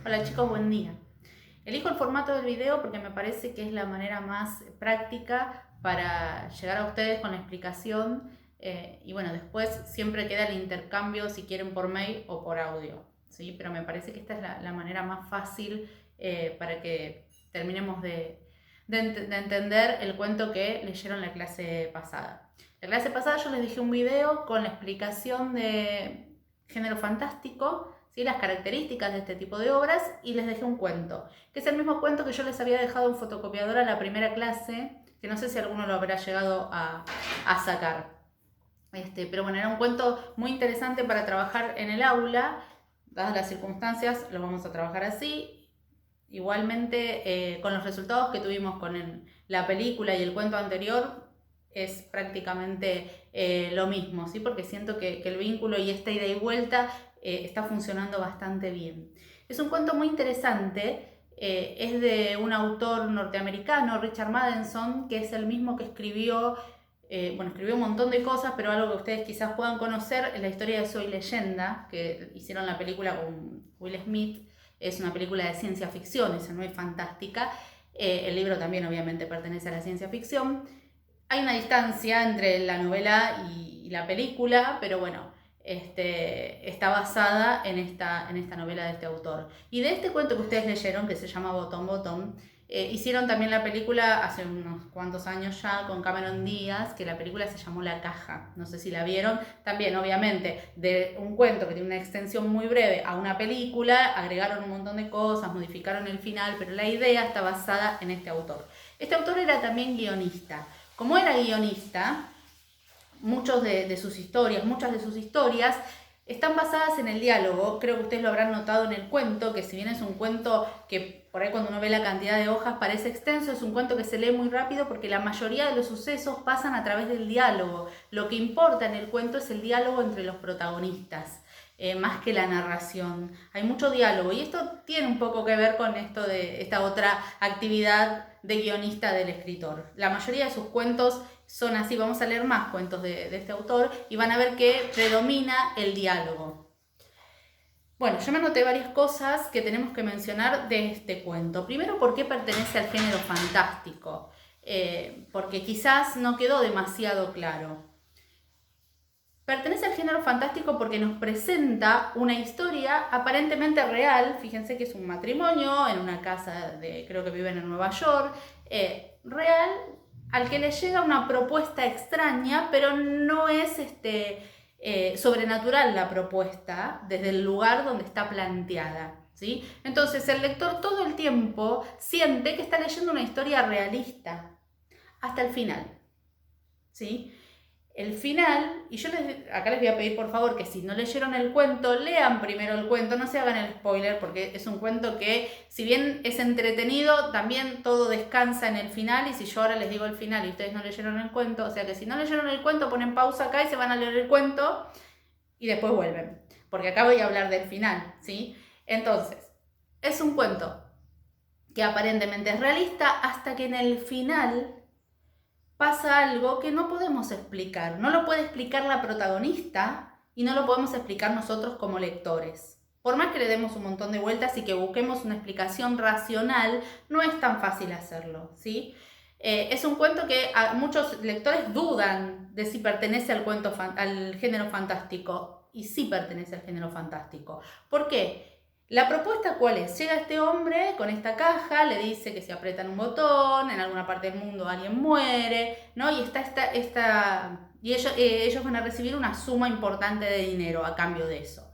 Hola chicos, buen día. Elijo el formato del video porque me parece que es la manera más práctica para llegar a ustedes con la explicación y bueno, después siempre queda el intercambio si quieren por mail o por audio, ¿sí? Pero me parece que esta es la manera más fácil para que terminemos de entender el cuento que leyeron la clase pasada. La clase pasada yo les dejé un video con la explicación de género fantástico, ¿sí? Las características de este tipo de obras, y les dejé un cuento, que es el mismo cuento que yo les había dejado en fotocopiadora en la primera clase, que no sé si alguno lo habrá llegado a sacar. Pero bueno, era un cuento muy interesante para trabajar en el aula, dadas las circunstancias, lo vamos a trabajar así. Igualmente, con los resultados que tuvimos con la película y el cuento anterior, es prácticamente lo mismo, ¿sí? Porque siento que el vínculo y esta ida y vuelta está funcionando bastante bien. Es un cuento muy interesante, es de un autor norteamericano, Richard Matheson, que es el mismo que escribió escribió un montón de cosas, pero algo que ustedes quizás puedan conocer es la historia de Soy Leyenda, que hicieron la película con Will Smith. Es una película de ciencia ficción, esa no es fantástica. El libro también obviamente pertenece a la ciencia ficción. Hay una distancia entre la novela y la película, pero bueno, está basada en esta novela de este autor. Y de este cuento que ustedes leyeron, que se llama Botón Botón, hicieron también la película hace unos cuantos años ya con Cameron Díaz, que la película se llamó La Caja. No sé si la vieron. También, obviamente, de un cuento que tiene una extensión muy breve a una película, agregaron un montón de cosas, modificaron el final, pero la idea está basada en este autor. Este autor era también guionista. Como era guionista, muchas de sus historias están basadas en el diálogo. Creo que ustedes lo habrán notado en el cuento, que si bien es un cuento que por ahí cuando uno ve la cantidad de hojas parece extenso, es un cuento que se lee muy rápido porque la mayoría de los sucesos pasan a través del diálogo. Lo que importa en el cuento es el diálogo entre los protagonistas. Más que la narración. Hay mucho diálogo y esto tiene un poco que ver con esto de esta otra actividad de guionista del escritor. La mayoría de sus cuentos son así. Vamos a leer más cuentos de este autor y van a ver que predomina el diálogo. Bueno, yo me anoté varias cosas que tenemos que mencionar de este cuento. Primero, ¿por qué pertenece al género fantástico? Porque quizás no quedó demasiado claro. Pertenece al género fantástico porque nos presenta una historia aparentemente real. Fíjense que es un matrimonio en una casa creo que viven en Nueva York, real, al que le llega una propuesta extraña, pero no es sobrenatural la propuesta desde el lugar donde está planteada, ¿sí? Entonces el lector todo el tiempo siente que está leyendo una historia realista hasta el final, ¿sí? El final, y acá les voy a pedir por favor que si no leyeron el cuento, lean primero el cuento, no se hagan el spoiler, porque es un cuento que, si bien es entretenido, también todo descansa en el final, y si yo ahora les digo el final y ustedes no leyeron el cuento, o sea que si no leyeron el cuento, ponen pausa acá y se van a leer el cuento, y después vuelven, porque acá voy a hablar del final, ¿sí? Entonces, es un cuento que aparentemente es realista, hasta que en el final pasa algo que no podemos explicar. No lo puede explicar la protagonista y no lo podemos explicar nosotros como lectores. Por más que le demos un montón de vueltas y que busquemos una explicación racional, no es tan fácil hacerlo, ¿sí? Es un cuento que a muchos lectores dudan de si pertenece al género fantástico, y sí pertenece al género fantástico. ¿Por qué? La propuesta, ¿cuál es? Llega este hombre con esta caja, le dice que si apretan un botón, en alguna parte del mundo alguien muere, ¿no? Y ellos van a recibir una suma importante de dinero a cambio de eso.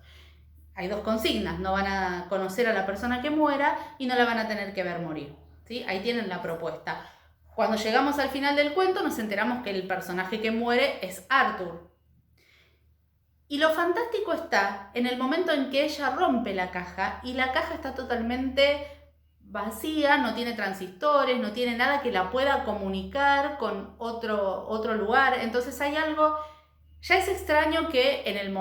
Hay dos consignas: no van a conocer a la persona que muera y no la van a tener que ver morir, ¿sí? Ahí tienen la propuesta. Cuando llegamos al final del cuento nos enteramos que el personaje que muere es Arthur. Y lo fantástico está en el momento en que ella rompe la caja y la caja está totalmente vacía, no tiene transistores, no tiene nada que la pueda comunicar con otro lugar. Entonces hay algo, ya es extraño que en el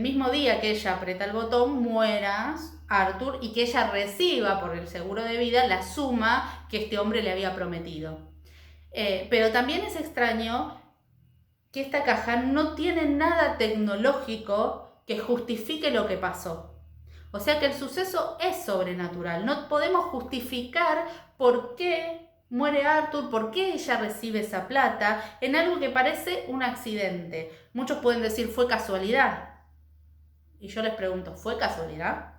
mismo día que ella aprieta el botón muera Arthur y que ella reciba por el seguro de vida la suma que este hombre le había prometido. Pero también es extraño que esta caja no tiene nada tecnológico que justifique lo que pasó. O sea que el suceso es sobrenatural. No podemos justificar por qué muere Arthur, por qué ella recibe esa plata en algo que parece un accidente. Muchos pueden decir, fue casualidad. Y yo les pregunto, ¿fue casualidad?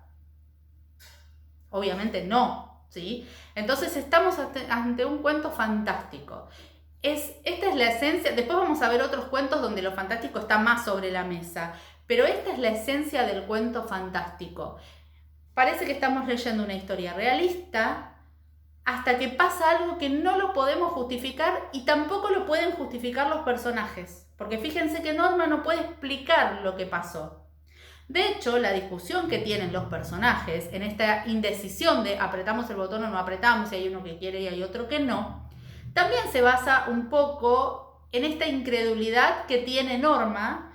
Obviamente no, ¿sí? Entonces estamos ante un cuento fantástico. Esta es la esencia. Después vamos a ver otros cuentos donde lo fantástico está más sobre la mesa. Pero esta es la esencia del cuento fantástico. Parece que estamos leyendo una historia realista hasta que pasa algo que no lo podemos justificar y tampoco lo pueden justificar los personajes. Porque fíjense que Norma no puede explicar lo que pasó. De hecho, la discusión que tienen los personajes en esta indecisión de apretamos el botón o no apretamos, y hay uno que quiere y hay otro que no, también se basa un poco en esta incredulidad que tiene Norma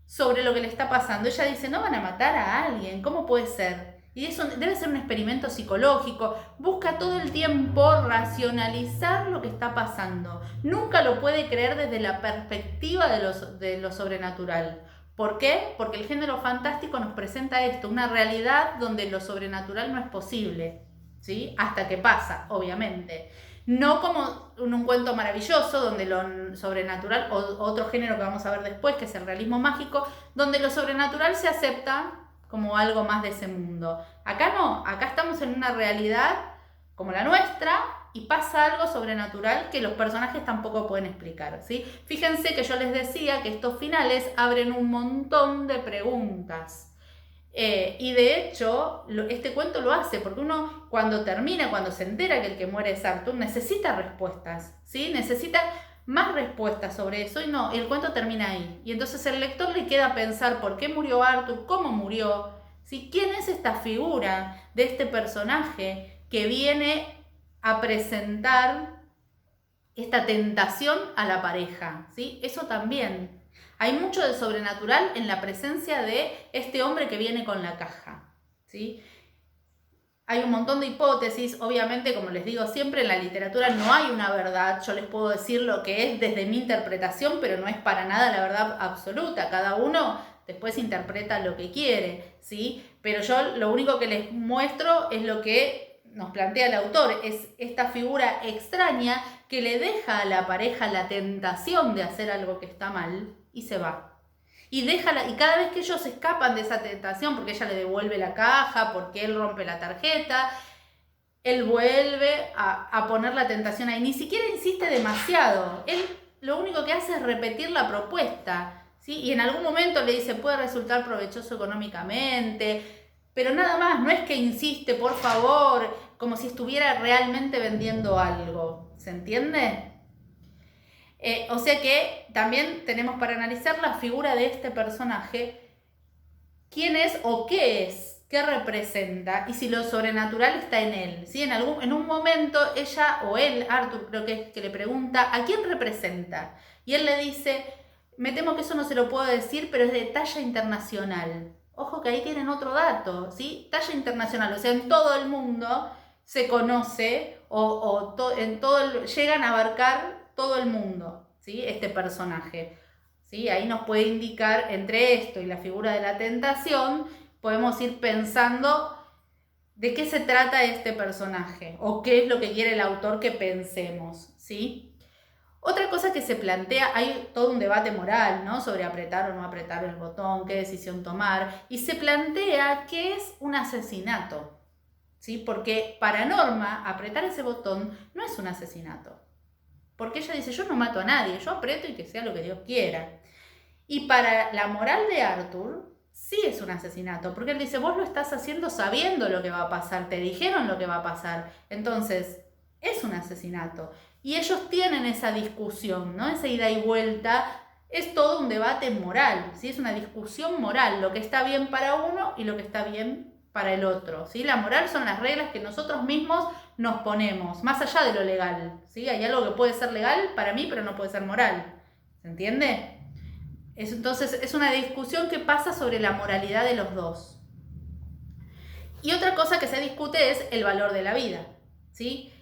sobre lo que le está pasando. Ella dice, no van a matar a alguien, ¿cómo puede ser? Y eso debe ser un experimento psicológico. Busca todo el tiempo racionalizar lo que está pasando. Nunca lo puede creer desde la perspectiva de lo sobrenatural. ¿Por qué? Porque el género fantástico nos presenta esto, una realidad donde lo sobrenatural no es posible, ¿sí? Hasta que pasa, obviamente. No como en un cuento maravilloso donde lo sobrenatural, o otro género que vamos a ver después, que es el realismo mágico, donde lo sobrenatural se acepta como algo más de ese mundo. Acá no, acá estamos en una realidad como la nuestra y pasa algo sobrenatural que los personajes tampoco pueden explicar, ¿sí? Fíjense que yo les decía que estos finales abren un montón de preguntas. Y de hecho, este cuento lo hace, porque uno cuando termina, cuando se entera que el que muere es Arthur, necesita respuestas, ¿sí? Necesita más respuestas sobre eso y no, el cuento termina ahí. Y entonces el lector le queda a pensar por qué murió Arthur, cómo murió, ¿sí? ¿Quién es esta figura de este personaje que viene a presentar esta tentación a la pareja, ¿sí? Eso también. Hay mucho de sobrenatural en la presencia de este hombre que viene con la caja, ¿sí? Hay un montón de hipótesis, obviamente, como les digo siempre, en la literatura no hay una verdad. Yo les puedo decir lo que es desde mi interpretación, pero no es para nada la verdad absoluta. Cada uno después interpreta lo que quiere, ¿sí? Pero yo lo único que les muestro es lo que nos plantea el autor, es esta figura extraña que le deja a la pareja la tentación de hacer algo que está mal y se va. Y cada vez que ellos escapan de esa tentación, porque ella le devuelve la caja, porque él rompe la tarjeta, él vuelve a poner la tentación ahí. Ni siquiera insiste demasiado. Él lo único que hace es repetir la propuesta, ¿sí? Y en algún momento le dice, puede resultar provechoso económicamente, pero nada más, no es que insiste, por favor, como si estuviera realmente vendiendo algo. ¿Se entiende? O sea que también tenemos para analizar la figura de este personaje, quién es o qué es, qué representa y si lo sobrenatural está en él, ¿sí? En un momento ella o él, Arthur creo que le pregunta ¿a quién representa? Y él le dice, me temo que eso no se lo puedo decir, pero es de talla internacional. Ojo que ahí tienen otro dato, ¿sí? Talla internacional, o sea, en todo el mundo se conoce llegan a abarcar todo el mundo, ¿sí? Este personaje, ¿sí? Ahí nos puede indicar entre esto y la figura de la tentación, podemos ir pensando de qué se trata este personaje o qué es lo que quiere el autor que pensemos, ¿sí? Otra cosa que se plantea, hay todo un debate moral, ¿no? Sobre apretar o no apretar el botón, qué decisión tomar, y se plantea qué es un asesinato, ¿sí? Porque para Norma, apretar ese botón no es un asesinato. Porque ella dice, yo no mato a nadie, yo aprieto y que sea lo que Dios quiera. Y para la moral de Arthur, sí es un asesinato, porque él dice, vos lo estás haciendo sabiendo lo que va a pasar, te dijeron lo que va a pasar, entonces es un asesinato. Y ellos tienen esa discusión, ¿no? Esa ida y vuelta, es todo un debate moral, ¿sí? Es una discusión moral, lo que está bien para uno y lo que está bien para el otro, ¿sí? La moral son las reglas que nosotros mismos nos ponemos, más allá de lo legal, ¿sí? Hay algo que puede ser legal para mí, pero no puede ser moral, ¿se entiende? Entonces es una discusión que pasa sobre la moralidad de los dos. Y otra cosa que se discute es el valor de la vida, ¿sí?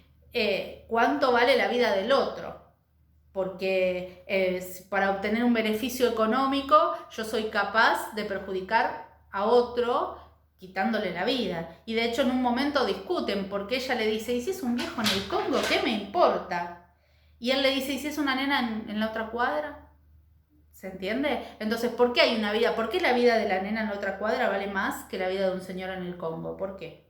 ¿Cuánto vale la vida del otro? Porque para obtener un beneficio económico yo soy capaz de perjudicar a otro quitándole la vida. Y de hecho en un momento discuten porque ella le dice, ¿y si es un viejo en el Congo? ¿Qué me importa? Y él le dice, ¿y si es una nena en la otra cuadra? ¿Se entiende? Entonces, ¿por qué hay una vida? ¿Por qué la vida de la nena en la otra cuadra vale más que la vida de un señor en el Congo? ¿Por qué?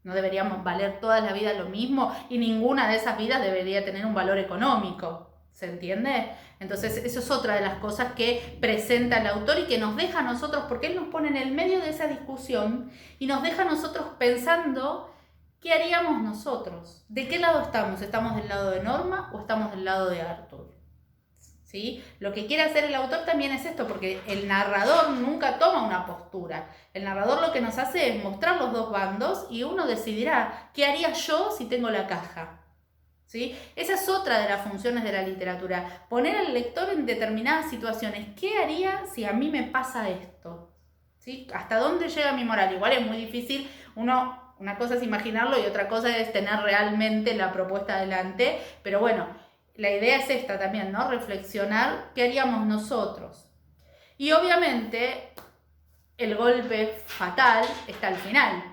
¿No deberíamos valer toda la vida lo mismo? Y ninguna de esas vidas debería tener un valor económico. ¿Se entiende? Entonces, eso es otra de las cosas que presenta el autor y que nos deja a nosotros, porque él nos pone en el medio de esa discusión y nos deja a nosotros pensando qué haríamos nosotros. ¿De qué lado estamos? ¿Estamos del lado de Norma o estamos del lado de Arthur? ¿Sí? Lo que quiere hacer el autor también es esto, porque el narrador nunca toma una postura. El narrador lo que nos hace es mostrar los dos bandos y uno decidirá qué haría yo si tengo la caja. ¿Sí? Esa es otra de las funciones de la literatura, poner al lector en determinadas situaciones. ¿Qué haría si a mí me pasa esto? ¿Sí? ¿Hasta dónde llega mi moral? Igual es muy difícil, una cosa es imaginarlo y otra cosa es tener realmente la propuesta delante, pero bueno, la idea es esta también, ¿no? Reflexionar qué haríamos nosotros. Y obviamente el golpe fatal está al final.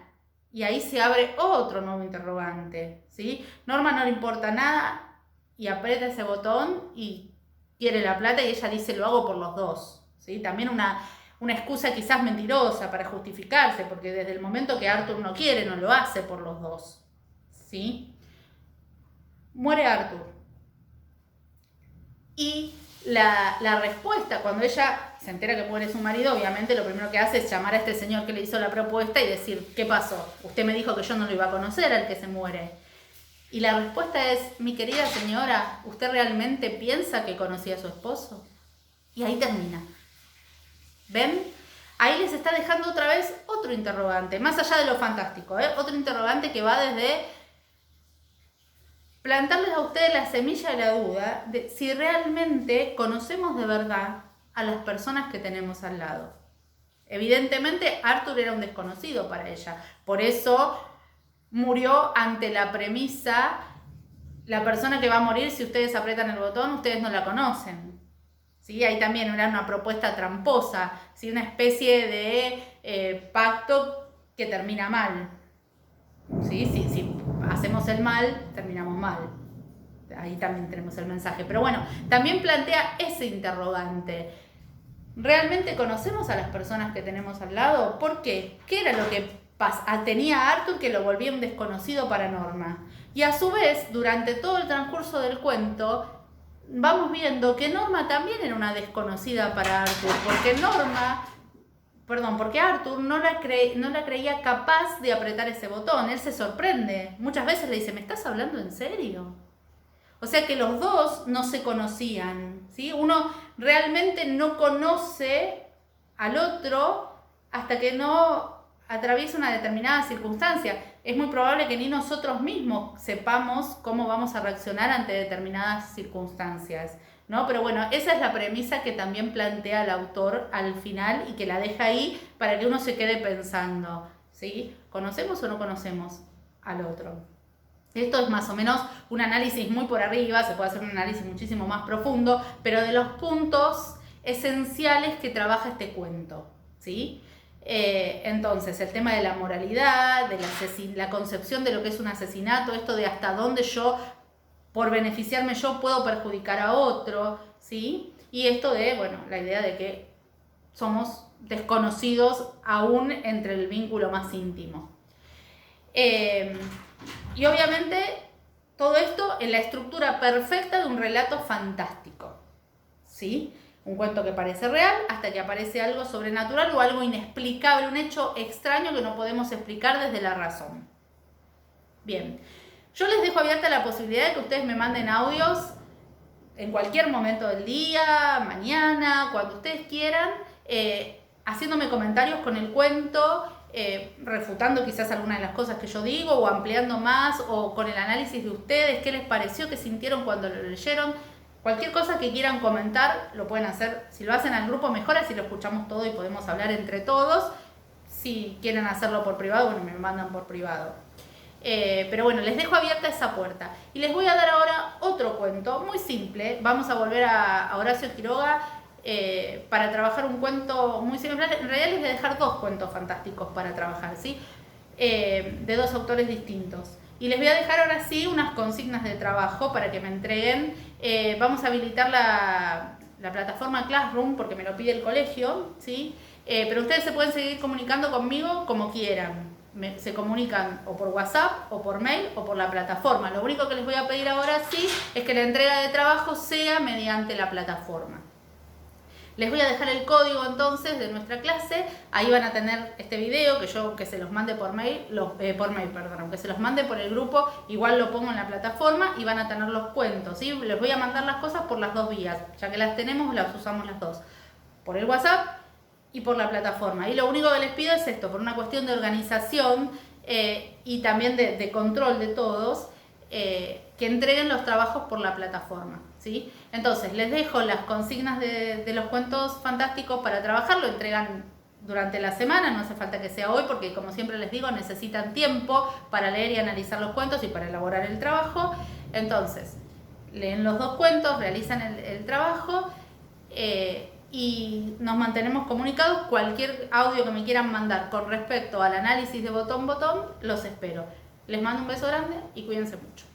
Y ahí se abre otro nuevo interrogante, ¿sí? Norma no le importa nada y aprieta ese botón y quiere la plata y ella dice, lo hago por los dos, ¿sí? También una excusa quizás mentirosa para justificarse, porque desde el momento que Arthur no quiere, no lo hace por los dos, ¿sí? Muere Arthur. Y la respuesta, cuando ella se entera que muere su marido, obviamente lo primero que hace es llamar a este señor que le hizo la propuesta y decir, ¿qué pasó? Usted me dijo que yo no lo iba a conocer al que se muere. Y la respuesta es, mi querida señora, ¿usted realmente piensa que conocía a su esposo? Y ahí termina. ¿Ven? Ahí les está dejando otra vez otro interrogante, más allá de lo fantástico, otro interrogante que va desde plantarles a ustedes la semilla de la duda de si realmente conocemos de verdad a las personas que tenemos al lado. Evidentemente, Arthur era un desconocido para ella. Por eso murió ante la premisa, la persona que va a morir si ustedes aprietan el botón, ustedes no la conocen. ¿Sí? Ahí también era una propuesta tramposa, ¿sí? Una especie de pacto que termina mal. ¿Sí? Si hacemos el mal, terminamos mal. Ahí también tenemos el mensaje. Pero bueno, también plantea ese interrogante. ¿Realmente conocemos a las personas que tenemos al lado? ¿Por qué? ¿Qué era lo que tenía Arthur que lo volvía un desconocido para Norma? Y a su vez, durante todo el transcurso del cuento, vamos viendo que Norma también era una desconocida para Arthur, porque Arthur no la creía capaz de apretar ese botón. Él se sorprende. Muchas veces le dice, ¿me estás hablando en serio? O sea que los dos no se conocían, ¿sí? Uno realmente no conoce al otro hasta que no atraviesa una determinada circunstancia. Es muy probable que ni nosotros mismos sepamos cómo vamos a reaccionar ante determinadas circunstancias, ¿no? Pero bueno, esa es la premisa que también plantea el autor al final y que la deja ahí para que uno se quede pensando, ¿sí? ¿Conocemos o no conocemos al otro? Esto es más o menos un análisis muy por arriba, se puede hacer un análisis muchísimo más profundo, pero de los puntos esenciales que trabaja este cuento, ¿sí? Entonces, el tema de la moralidad, de la concepción de lo que es un asesinato, esto de hasta dónde yo, por beneficiarme yo, puedo perjudicar a otro, ¿sí? Y esto de, bueno, la idea de que somos desconocidos aún entre el vínculo más íntimo. Y obviamente todo esto en la estructura perfecta de un relato fantástico, ¿sí? Un cuento que parece real hasta que aparece algo sobrenatural o algo inexplicable, un hecho extraño que no podemos explicar desde la razón. Bien, yo les dejo abierta la posibilidad de que ustedes me manden audios en cualquier momento del día, mañana, cuando ustedes quieran, haciéndome comentarios con el cuento, refutando quizás algunas de las cosas que yo digo o ampliando más o con el análisis de ustedes, qué les pareció, qué sintieron cuando lo leyeron. Cualquier cosa que quieran comentar lo pueden hacer. Si lo hacen al grupo mejor, así lo escuchamos todo y podemos hablar entre todos. Si quieren hacerlo por privado, bueno, me mandan por privado. Pero bueno, les dejo abierta esa puerta. Y les voy a dar ahora otro cuento muy simple. Vamos a volver a Horacio Quiroga. para trabajar un cuento muy similar. En realidad les voy a dejar 2 cuentos fantásticos para trabajar, ¿sí? De 2 autores distintos. Y les voy a dejar ahora sí unas consignas de trabajo para que me entreguen. Vamos a habilitar la plataforma Classroom porque me lo pide el colegio, ¿sí? Pero ustedes se pueden seguir comunicando conmigo como quieran. Se comunican o por WhatsApp, o por mail, o por la plataforma. Lo único que les voy a pedir ahora sí es que la entrega de trabajo sea mediante la plataforma. Les voy a dejar el código entonces de nuestra clase, ahí van a tener este video que se los mande por mail, aunque se los mande por el grupo, igual lo pongo en la plataforma y van a tener los cuentos, ¿sí? Les voy a mandar las cosas por las 2 vías, ya que las tenemos, las usamos las 2, por el WhatsApp y por la plataforma. Y lo único que les pido es esto, por una cuestión de organización y también de control de todos, que entreguen los trabajos por la plataforma, ¿sí? Entonces, les dejo las consignas de los cuentos fantásticos para trabajar, lo entregan durante la semana, no hace falta que sea hoy, porque como siempre les digo, necesitan tiempo para leer y analizar los cuentos y para elaborar el trabajo. Entonces, leen los 2 cuentos, realizan el trabajo y nos mantenemos comunicados. Cualquier audio que me quieran mandar con respecto al análisis de botón, los espero. Les mando un beso grande y cuídense mucho.